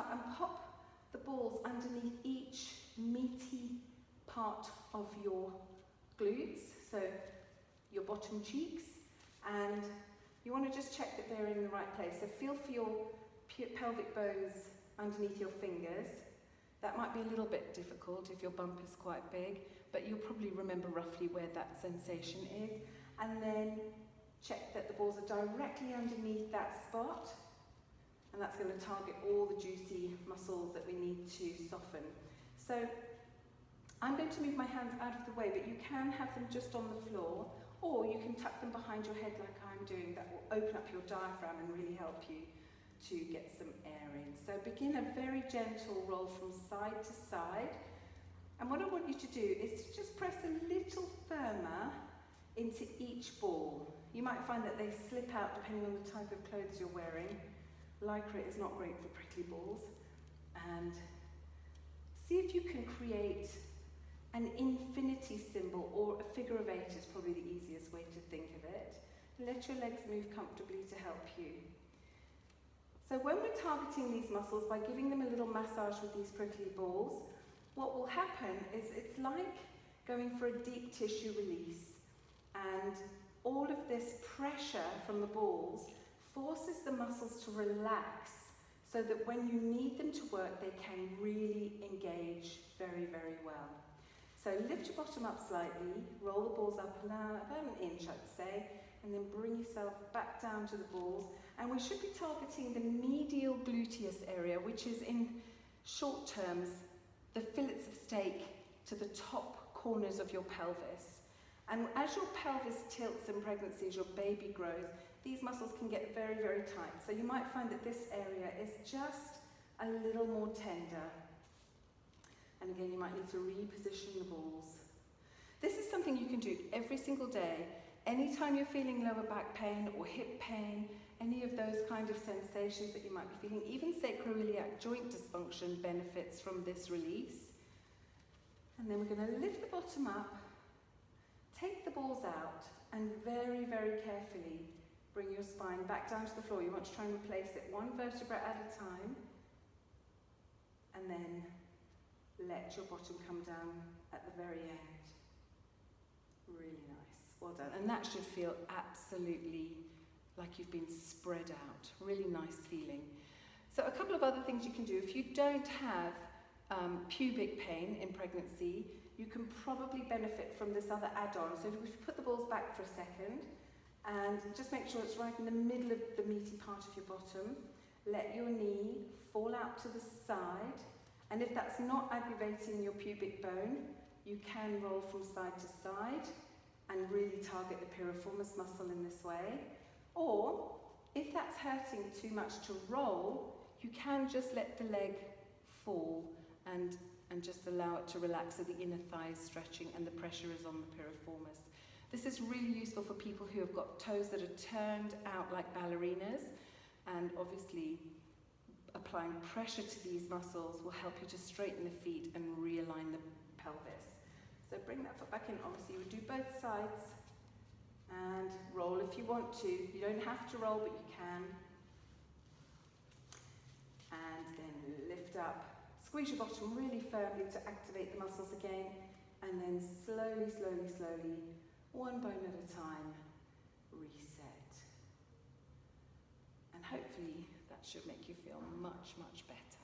up and pop the balls underneath each meaty part of your glutes, so your bottom cheeks, and you want to just check that they're in the right place. So feel for your pelvic bones underneath your fingers. That might be a little bit difficult if your bump is quite big, but you'll probably remember roughly where that sensation is. And then check that the balls are directly underneath that spot, and that's going to target all the juicy muscles that we need to soften. So I'm going to move my hands out of the way, but you can have them just on the floor, or you can tuck them behind your head like I'm doing. That will open up your diaphragm and really help you to get some air in. So begin a very gentle roll from side to side. And what I want you to do is to just press a little firmer into each ball. You might find that they slip out depending on the type of clothes you're wearing. Lycra is not great for prickly balls. And see if you can create an infinity symbol, or a figure of 8 is probably the easiest way to think of it. Let your legs move comfortably to help you. So when we're targeting these muscles by giving them a little massage with these prickly balls, what will happen is it's like going for a deep tissue release, and all of this pressure from the balls forces the muscles to relax so that when you need them to work, they can really engage very, very well. So lift your bottom up slightly, roll the balls up about an inch, I'd say, and then bring yourself back down to the balls. And we should be targeting the medial gluteus area, which is in short terms the fillets of steak to the top corners of your pelvis. And as your pelvis tilts in pregnancy, as your baby grows, these muscles can get very, very tight. So you might find that this area is just a little more tender. And again, you might need to reposition the balls. This is something you can do every single day. Anytime you're feeling lower back pain or hip pain, any of those kind of sensations that you might be feeling, even sacroiliac joint dysfunction benefits from this release. And then we're going to lift the bottom up, take the balls out, and very, very carefully bring your spine back down to the floor. You want to try and replace it one vertebra at a time, and then let your bottom come down at the very end. Really nice. Well done. And that should feel absolutely like you've been spread out. Really nice feeling. So a couple of other things you can do. If you don't have pubic pain in pregnancy, you can probably benefit from this other add-on. So if we put the balls back for a second, and just make sure it's right in the middle of the meaty part of your bottom. Let your knee fall out to the side. And if that's not aggravating your pubic bone, you can roll from side to side and really target the piriformis muscle in this way. Or, if that's hurting too much to roll, you can just let the leg fall and just allow it to relax so the inner thigh is stretching and the pressure is on the piriformis. This is really useful for people who have got toes that are turned out like ballerinas, and obviously applying pressure to these muscles will help you to straighten the feet and realign the pelvis. So bring that foot back in. Obviously you would do both sides and roll if you want to. You don't have to roll, but you can. And then lift up. Squeeze your bottom really firmly to activate the muscles again, and then slowly, slowly, slowly, one bone at a time, reset. And hopefully that should make you feel much, much better.